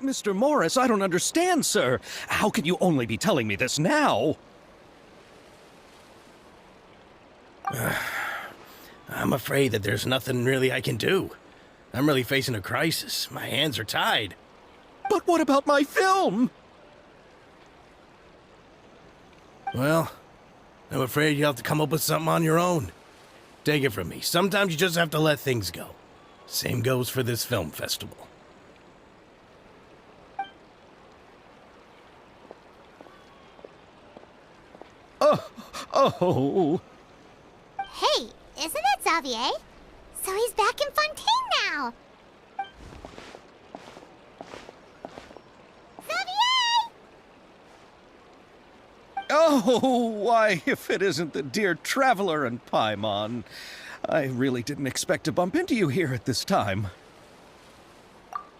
Mr. Morris, I don't understand, sir. How can you only be telling me this now? I'm afraid that there's nothing really I can do. I'm really facing a crisis. My hands are tied. But what about my film? Well, I'm afraid you'll have to come up with something on your own. Take it from me. Sometimes you just have to let things go. Same goes for this film festival. Oh. Hey, isn't that Xavier? So he's back in Fontaine now! Xavier! Oh, why, if it isn't the dear traveler and Paimon. I really didn't expect to bump into you here at this time.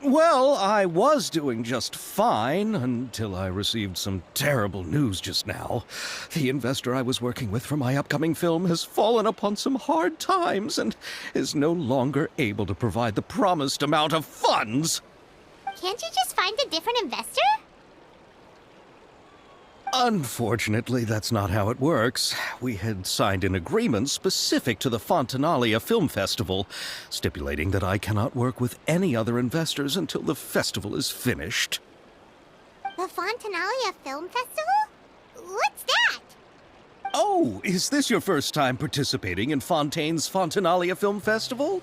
Well, I was doing just fine until I received some terrible news just now. The investor I was working with for my upcoming film has fallen upon some hard times and is no longer able to provide the promised amount of funds. Can't you just find a different investor? Unfortunately, that's not how it works. We had signed an agreement specific to the Fontanalia Film Festival, stipulating that I cannot work with any other investors until the festival is finished. The Fontanalia Film Festival? What's that? Oh, is this your first time participating in Fontaine's Fontanalia Film Festival?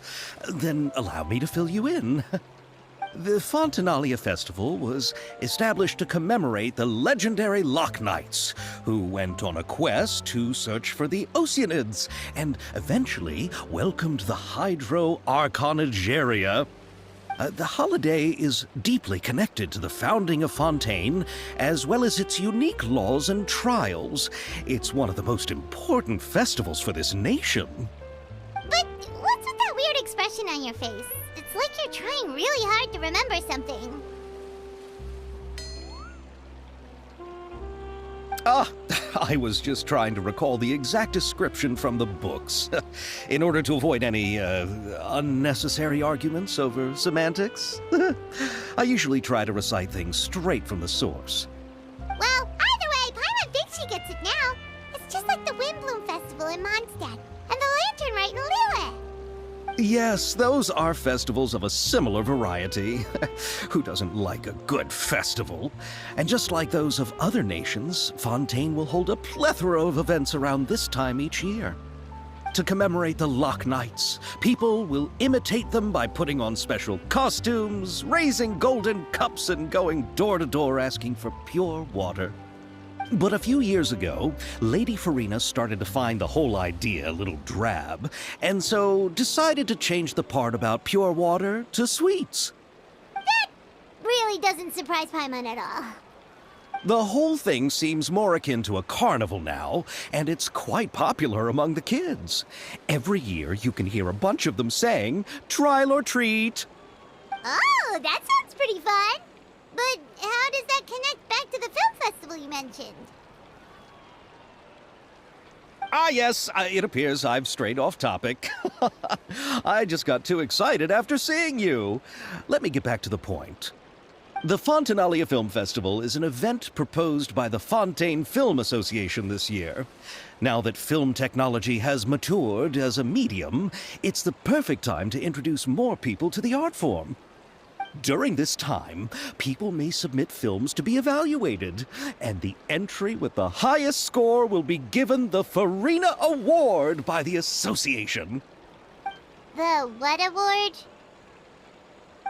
Then allow me to fill you in. The Fontanalia Festival was established to commemorate the legendary Loch Knights, who went on a quest to search for the Oceanids, and eventually welcomed the Hydro-Arconageria. The holiday is deeply connected to the founding of Fontaine, as well as its unique laws and trials. It's one of the most important festivals for this nation. But what's with that weird expression on your face? It's like you're trying really hard to remember something. I was just trying to recall the exact description from the books, in order to avoid any unnecessary arguments over semantics. I usually try to recite things straight from the source. Well, either way, Paimon thinks she gets it now. It's just like the Windbloom Festival in Mondstadt, and the Lantern Rite in Lille. Yes, those are festivals of a similar variety. Who doesn't like a good festival? And just like those of other nations, Fontaine will hold a plethora of events around this time each year. To commemorate the Loch Knights, people will imitate them by putting on special costumes, raising golden cups, and going door to door asking for pure water. But a few years ago, Lady Farina started to find the whole idea a little drab, and so decided to change the part about pure water to sweets. That really doesn't surprise Paimon at all. The whole thing seems more akin to a carnival now, and it's quite popular among the kids. Every year you can hear a bunch of them saying, "Trial or treat." Oh, that sounds pretty fun. But how does that connect back to the film festival you mentioned? Yes, it appears I've strayed off topic. I just got too excited after seeing you. Let me get back to the point. The Fontanalia Film Festival is an event proposed by the Fontaine Film Association this year. Now that film technology has matured as a medium, it's the perfect time to introduce more people to the art form. During this time, people may submit films to be evaluated, and the entry with the highest score will be given the Farina Award by the association. The what award?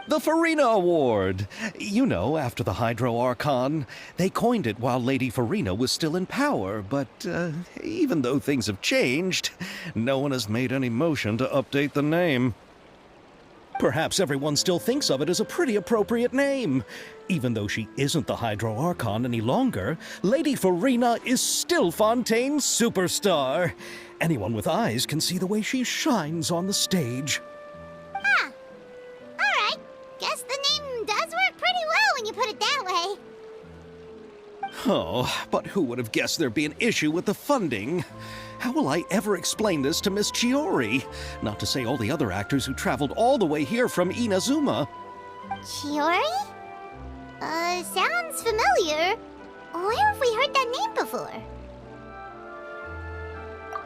The Farina Award. You know, after the Hydro-Archon. They coined it while Lady Farina was still in power, but even though things have changed, no one has made any motion to update the name. Perhaps everyone still thinks of it as a pretty appropriate name. Even though she isn't the Hydro-Archon any longer, Lady Farina is still Fontaine's superstar. Anyone with eyes can see the way she shines on the stage. Huh. Alright. Guess the name does work pretty well when you put it that way. Oh, but who would have guessed there'd be an issue with the funding? How will I ever explain this to Miss Chiori? Not to say all the other actors who traveled all the way here from Inazuma. Chiori? Sounds familiar. Where have we heard that name before?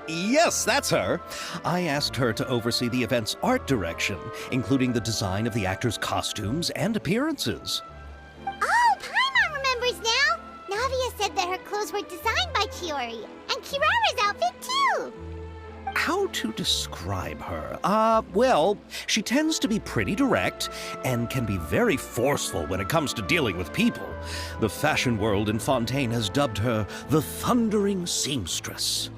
Yes, that's her. I asked her to oversee the event's art direction, including the design of the actors' costumes and appearances. Oh, Paimon remembers now! Navia said that her clothes were designed by Chiori, and Kirara's outfit too! How to describe her? Well, she tends to be pretty direct and can be very forceful when it comes to dealing with people. The fashion world in Fontaine has dubbed her the Thundering Seamstress.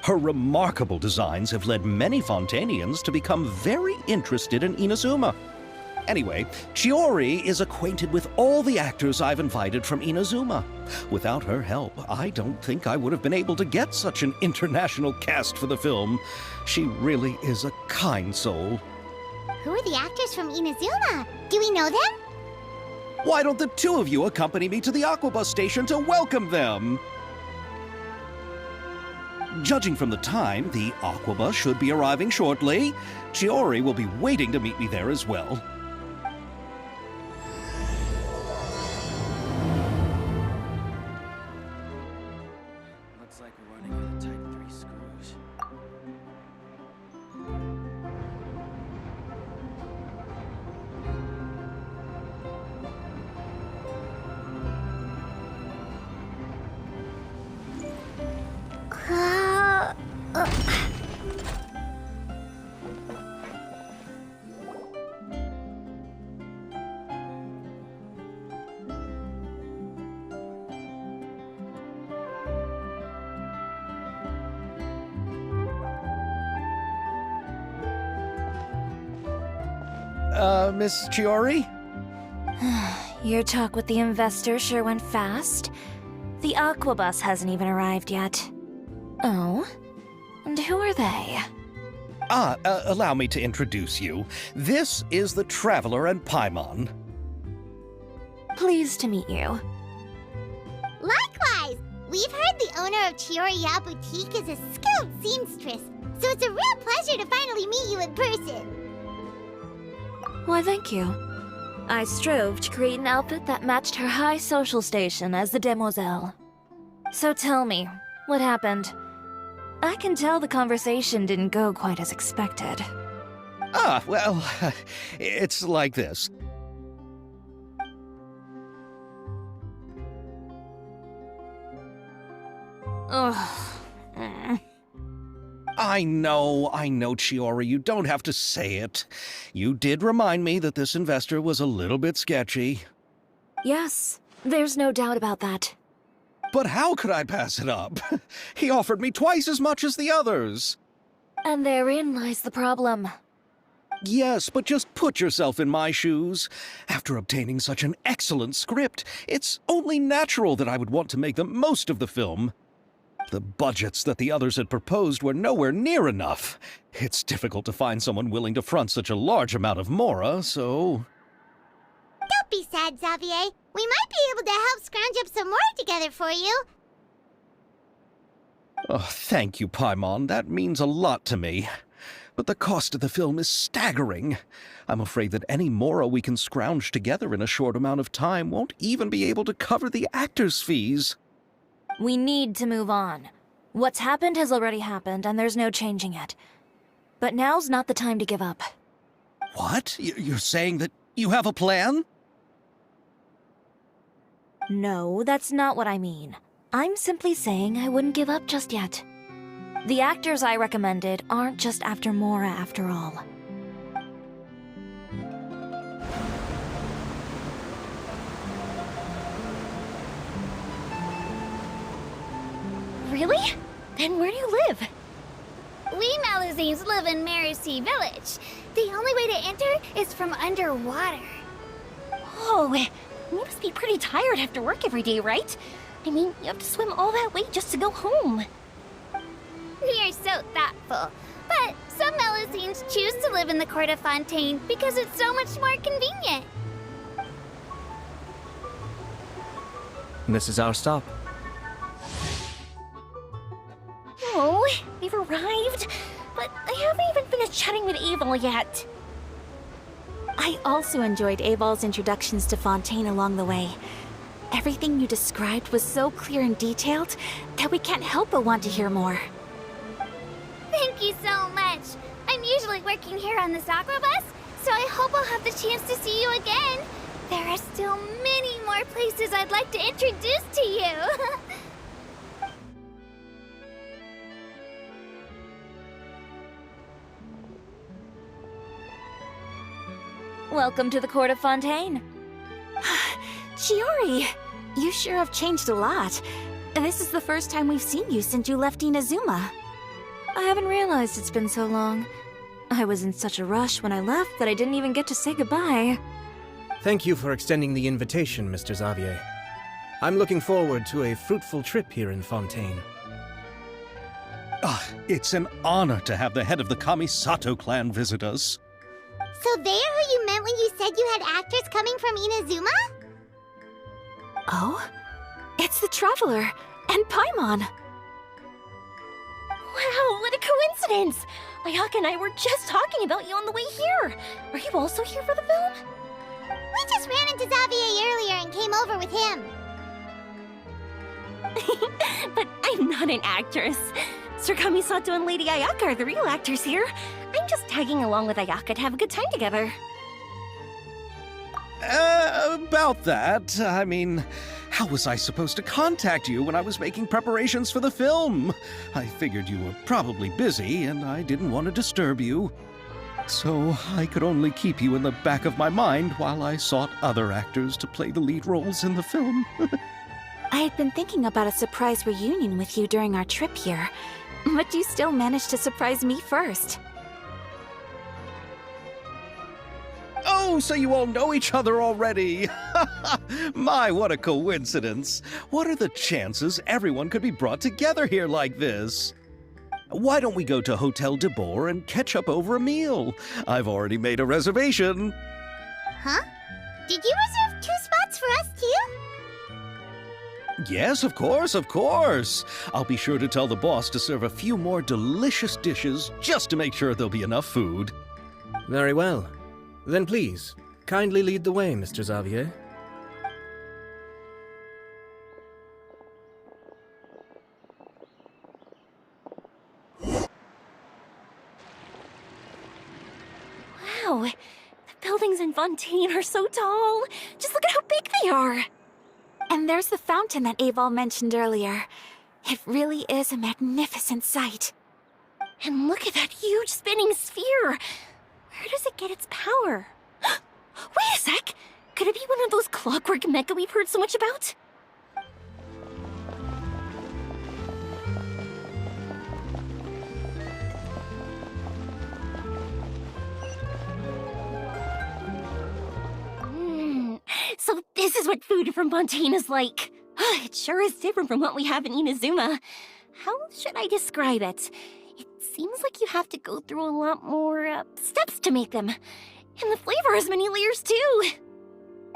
Her remarkable designs have led many Fontainians to become very interested in Inazuma. Anyway, Chiori is acquainted with all the actors I've invited from Inazuma. Without her help, I don't think I would have been able to get such an international cast for the film. She really is a kind soul. Who are the actors from Inazuma? Do we know them? Why don't the two of you accompany me to the Aquabus station to welcome them? Judging from the time, the Aquabus should be arriving shortly. Chiori will be waiting to meet me there as well. Looks like we're running out of Type 3 screws. Miss Chiori? Your talk with the investor sure went fast. The Aquabus hasn't even arrived yet. Oh? And who are they? Allow me to introduce you. This is the Traveler and Paimon. Pleased to meet you. Likewise! We've heard the owner of Chioriya Boutique is a skilled seamstress, so it's a real pleasure to finally meet you in person. Why, thank you. I strove to create an outfit that matched her high social station as the demoiselle. So tell me, what happened? I can tell the conversation didn't go quite as expected. Well, it's like this. Ugh. I know, Chiori, you don't have to say it. You did remind me that this investor was a little bit sketchy. Yes, there's no doubt about that. But how could I pass it up? He offered me twice as much as the others. And therein lies the problem. Yes, but just put yourself in my shoes. After obtaining such an excellent script, it's only natural that I would want to make the most of the film. The budgets that the others had proposed were nowhere near enough. It's difficult to find someone willing to front such a large amount of mora, so... Don't be sad, Xavier. We might be able to help scrounge up some more together for you. Oh, thank you, Paimon. That means a lot to me. But the cost of the film is staggering. I'm afraid that any mora we can scrounge together in a short amount of time won't even be able to cover the actors' fees. We need to move on. What's happened has already happened, and there's no changing it. But now's not the time to give up. What? You're saying that you have a plan? No, that's not what I mean. I'm simply saying I wouldn't give up just yet. The actors I recommended aren't just after Mora after all. Really? Then where do you live? We Malazines live in Marcy Village. The only way to enter is from underwater. Oh, you must be pretty tired after work every day, right? I mean, you have to swim all that way just to go home. We are so thoughtful. But some Malazines choose to live in the court of Fontaine because it's so much more convenient. This is our stop. Oh, we've arrived, but I haven't even finished chatting with Abel yet. I also enjoyed Aval's introductions to Fontaine along the way. Everything you described was so clear and detailed that we can't help but want to hear more. Thank you so much. I'm usually working here on the Sakura bus, so I hope I'll have the chance to see you again. There are still many more places I'd like to introduce to you. Welcome to the court of Fontaine. Chiori, you sure have changed a lot. This is the first time we've seen you since you left Inazuma. I haven't realized it's been so long. I was in such a rush when I left that I didn't even get to say goodbye. Thank you for extending the invitation, Mr. Xavier. I'm looking forward to a fruitful trip here in Fontaine. It's an honor to have the head of the Kamisato clan visit us. So they're who you meant when you said you had actors coming from Inazuma? Oh? It's the Traveler and Paimon. Wow, what a coincidence! Ayaka and I were just talking about you on the way here. Are you also here for the film? We just ran into Xavier earlier and came over with him. But I'm not an actress. Sir Kamisato and Lady Ayaka are the real actors here. I'm just tagging along with Ayaka to have a good time together. About that, I mean, how was I supposed to contact you when I was making preparations for the film? I figured you were probably busy, and I didn't want to disturb you. So I could only keep you in the back of my mind while I sought other actors to play the lead roles in the film. I had been thinking about a surprise reunion with you during our trip here, but you still managed to surprise me first. Oh, so you all know each other already! My, what a coincidence! What are the chances everyone could be brought together here like this? Why don't we go to Hotel de Boer and catch up over a meal? I've already made a reservation. Huh? Did you reserve 2 spots for us too? Yes, of course, of course. I'll be sure to tell the boss to serve a few more delicious dishes just to make sure there'll be enough food. Very well. Then please, kindly lead the way, Mr. Xavier. Wow, the buildings in Fontaine are so tall. Just look at how big they are. And there's the fountain that Aval mentioned earlier. It really is a magnificent sight. And look at that huge spinning sphere. Where does it get its power? Wait a sec! Could it be one of those clockwork mecha we've heard so much about? So this is what food from Fontaine is like. It sure is different from what we have in Inazuma. How should I describe it? It seems like you have to go through a lot more steps to make them. And the flavor has many layers too.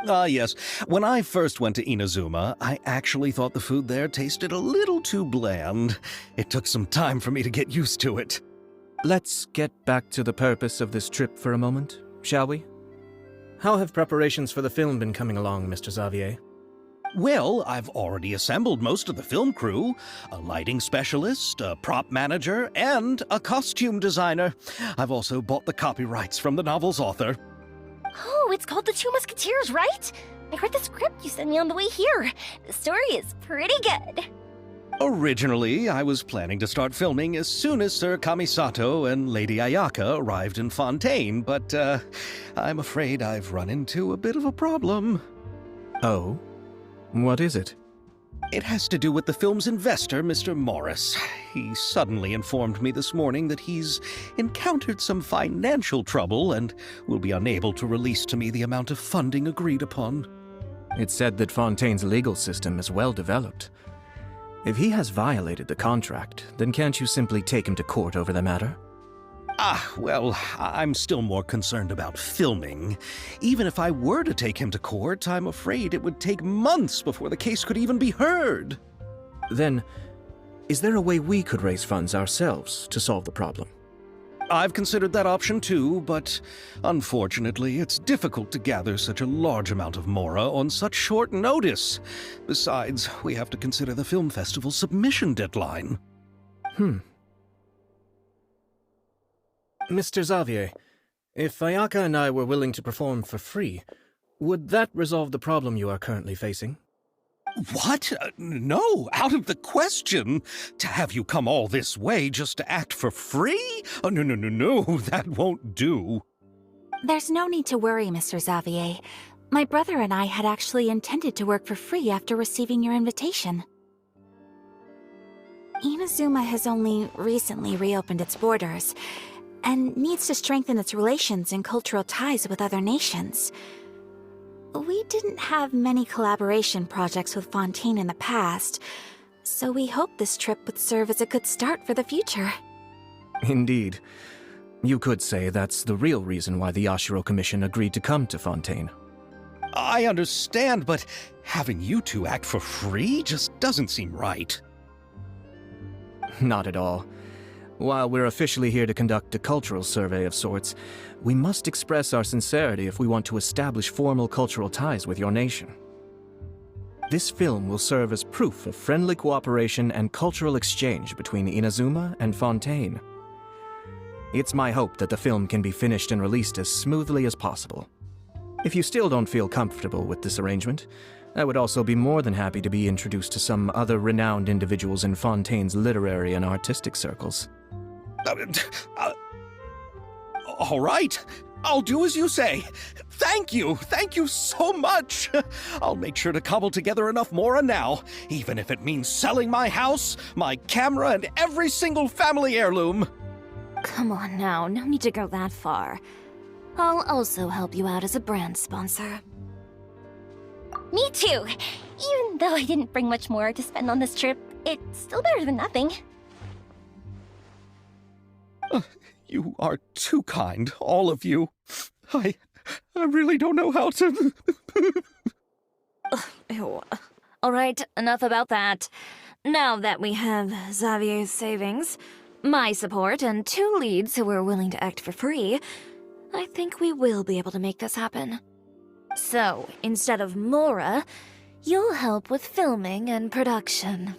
Yes. When I first went to Inazuma, I actually thought the food there tasted a little too bland. It took some time for me to get used to it. Let's get back to the purpose of this trip for a moment, shall we? How have preparations for the film been coming along, Mr. Xavier? Well, I've already assembled most of the film crew, a lighting specialist, a prop manager, and a costume designer. I've also bought the copyrights from the novel's author. Oh, it's called The Two Musketeers, right? I read the script you sent me on the way here. The story is pretty good. Originally, I was planning to start filming as soon as Sir Kamisato and Lady Ayaka arrived in Fontaine, but I'm afraid I've run into a bit of a problem. Oh? What is it? It has to do with the film's investor, Mr. Morris. He suddenly informed me this morning that he's encountered some financial trouble and will be unable to release to me the amount of funding agreed upon. It's said that Fontaine's legal system is well developed. If he has violated the contract, then can't you simply take him to court over the matter? Well, I'm still more concerned about filming. Even if I were to take him to court, I'm afraid it would take months before the case could even be heard. Then, is there a way we could raise funds ourselves to solve the problem? I've considered that option too, but unfortunately, it's difficult to gather such a large amount of mora on such short notice. Besides, we have to consider the film festival's submission deadline. Mr. Xavier, if Ayaka and I were willing to perform for free, would that resolve the problem you are currently facing? What? No, out of the question. To have you come all this way just to act for free? Oh, no, that won't do. There's no need to worry, Mr. Xavier. My brother and I had actually intended to work for free after receiving your invitation. Inazuma has only recently reopened its borders, and needs to strengthen its relations and cultural ties with other nations. We didn't have many collaboration projects with Fontaine in the past, so we hoped this trip would serve as a good start for the future. Indeed. You could say that's the real reason why the Yashiro Commission agreed to come to Fontaine. I understand, but having you two act for free just doesn't seem right. Not at all. While we're officially here to conduct a cultural survey of sorts, we must express our sincerity if we want to establish formal cultural ties with your nation. This film will serve as proof of friendly cooperation and cultural exchange between Inazuma and Fontaine. It's my hope that the film can be finished and released as smoothly as possible. If you still don't feel comfortable with this arrangement, I would also be more than happy to be introduced to some other renowned individuals in Fontaine's literary and artistic circles. All right, I'll do as you say. Thank you so much. I'll make sure to cobble together enough mora now, even if it means selling my house, my camera, and every single family heirloom. Come on now, no need to go that far. I'll also help you out as a brand sponsor. Me too! Even though I didn't bring much more to spend on this trip, it's still better than nothing. You are too kind, all of you. I really don't know how to... Ew. All right, enough about that. Now that we have Xavier's savings, my support, and 2 leads who are willing to act for free, I think we will be able to make this happen. So, instead of mora, you'll help with filming and production.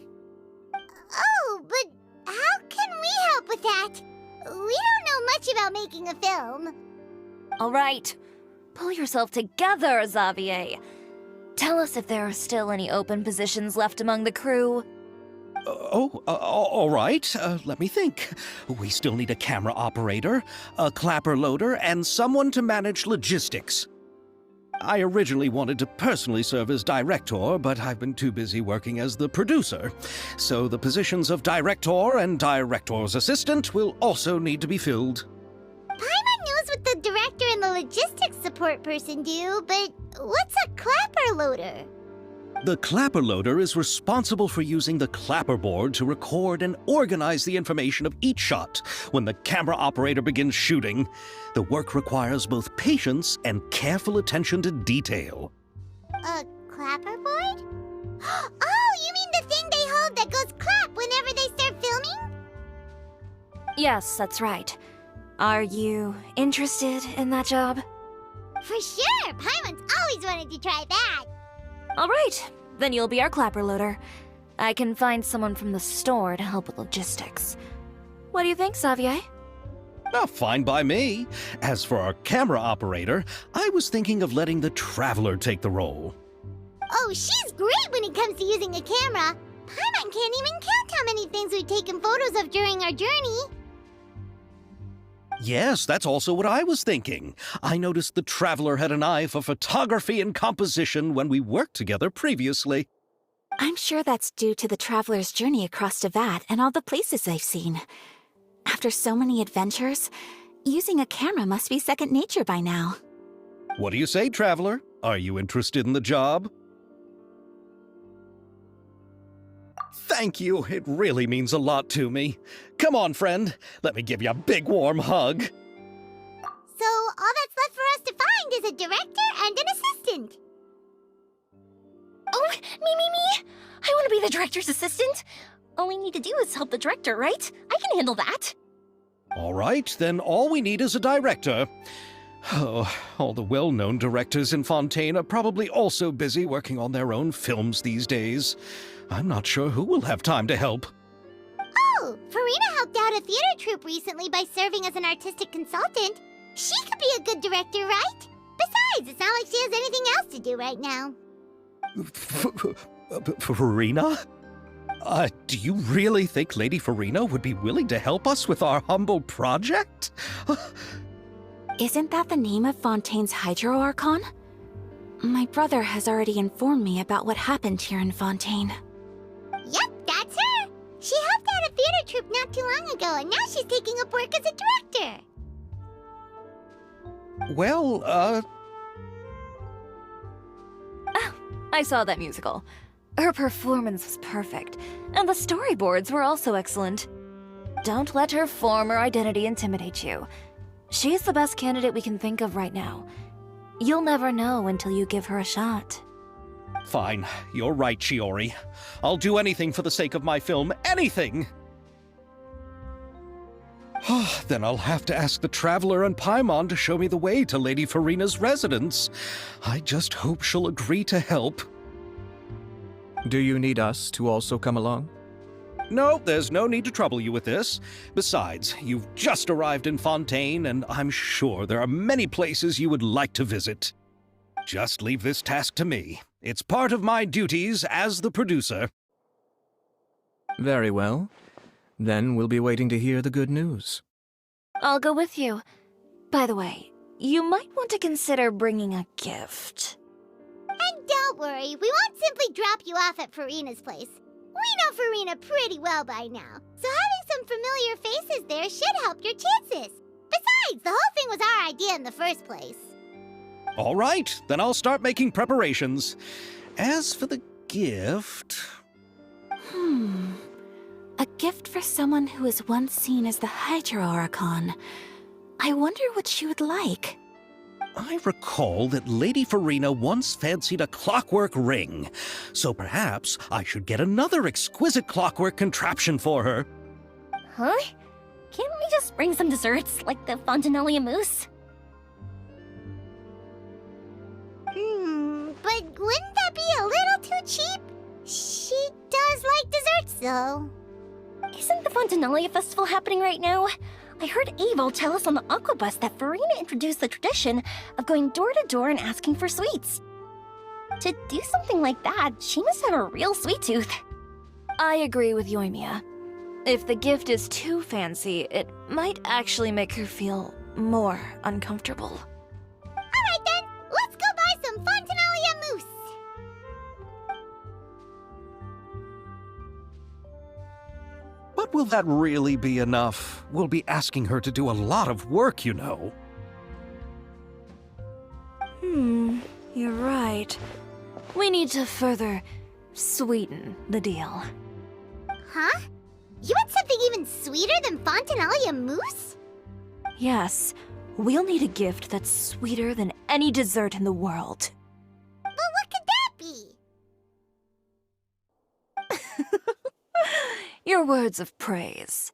Oh, but how can we help with that? We don't know much about making a film. All right, pull yourself together, Xavier. Tell us if there are still any open positions left among the crew. All right. Let me think. We still need a camera operator, a clapper loader, and someone to manage logistics. I originally wanted to personally serve as director, but I've been too busy working as the producer. So the positions of director and director's assistant will also need to be filled. Paimon knows what the director and the logistics support person do, but what's a clapper loader? The clapper loader is responsible for using the clapperboard to record and organize the information of each shot when the camera operator begins shooting. The work requires both patience and careful attention to detail. A clapperboard? Oh, you mean the thing they hold that goes clap whenever they start filming? Yes, that's right. Are you interested in that job? For sure! Paimon's always wanted to try that! All right, then you'll be our clapper loader. I can find someone from the store to help with logistics. What do you think, Xavier? Fine by me. As for our camera operator, I was thinking of letting the Traveler take the role. Oh, she's great when it comes to using a camera. Paimon can't even count how many things we've taken photos of during our journey. Yes, that's also what I was thinking. I noticed the Traveler had an eye for photography and composition when we worked together previously. I'm sure that's due to the traveler's journey across Devat and all the places they've seen. After so many adventures, using a camera must be second nature by now. What do you say, Traveler? Are you interested in the job? Thank you. It really means a lot to me. Come on, friend. Let me give you a big warm hug. So all that's left for us to find is a director and an assistant. Oh, me! I want to be the director's assistant. All we need to do is help the director, right? I can handle that. All right, then all we need is a director. Oh, all the well-known directors in Fontaine are probably also busy working on their own films these days. I'm not sure who will have time to help. Oh, Farina helped out a theater troupe recently by serving as an artistic consultant. She could be a good director, right? Besides, it's not like she has anything else to do right now. Farina? Do you really think Lady Farina would be willing to help us with our humble project? Isn't that the name of Fontaine's Hydro Archon? My brother has already informed me about what happened here in Fontaine. Yep, that's her. She helped out a theater troupe not too long ago, and now she's taking up work as a director. Well, Oh, I saw that musical. Her performance was perfect, and the storyboards were also excellent. Don't let her former identity intimidate you. She's the best candidate we can think of right now. You'll never know until you give her a shot. fine. You're right, Shiori. I'll do anything for the sake of my film. Anything! Then I'll have to ask the Traveler and Paimon to show me the way to Lady Farina's residence. I just hope she'll agree to help. Do you need us to also come along? No, there's no need to trouble you with this. Besides, you've just arrived in Fontaine, and I'm sure there are many places you would like to visit. Just leave this task to me. It's part of my duties as the producer. Very well. Then we'll be waiting to hear the good news. I'll go with you. By the way, you might want to consider bringing a gift. And don't worry, we won't simply drop you off at Farina's place. We know Farina pretty well by now, so having some familiar faces there should help your chances. Besides, the whole thing was our idea in the first place. All right, then I'll start making preparations. As for the gift... A gift for someone who was once seen as the Hydro Archon. I wonder what she would like. I recall that Lady Farina once fancied a clockwork ring, so perhaps I should get another exquisite clockwork contraption for her. Huh? Can't we just bring some desserts, like the Fontanelia mousse? But wouldn't that be a little too cheap? She does like desserts, though. Isn't the Fontanelia festival happening right now? I heard Abel tell us on the Aquabus that Farina introduced the tradition of going door to door and asking for sweets. To do something like that, she must have a real sweet tooth. I agree with Yoimiya. If the gift is too fancy, it might actually make her feel more uncomfortable. Alright then, let's go buy some Fontanelia mousse. But will that really be enough? We'll be asking her to do a lot of work, you know. You're right. We need to further sweeten the deal. Huh? You want something even sweeter than Fontanelia mousse? Yes, we'll need a gift that's sweeter than any dessert in the world. But what could that be? Your words of praise.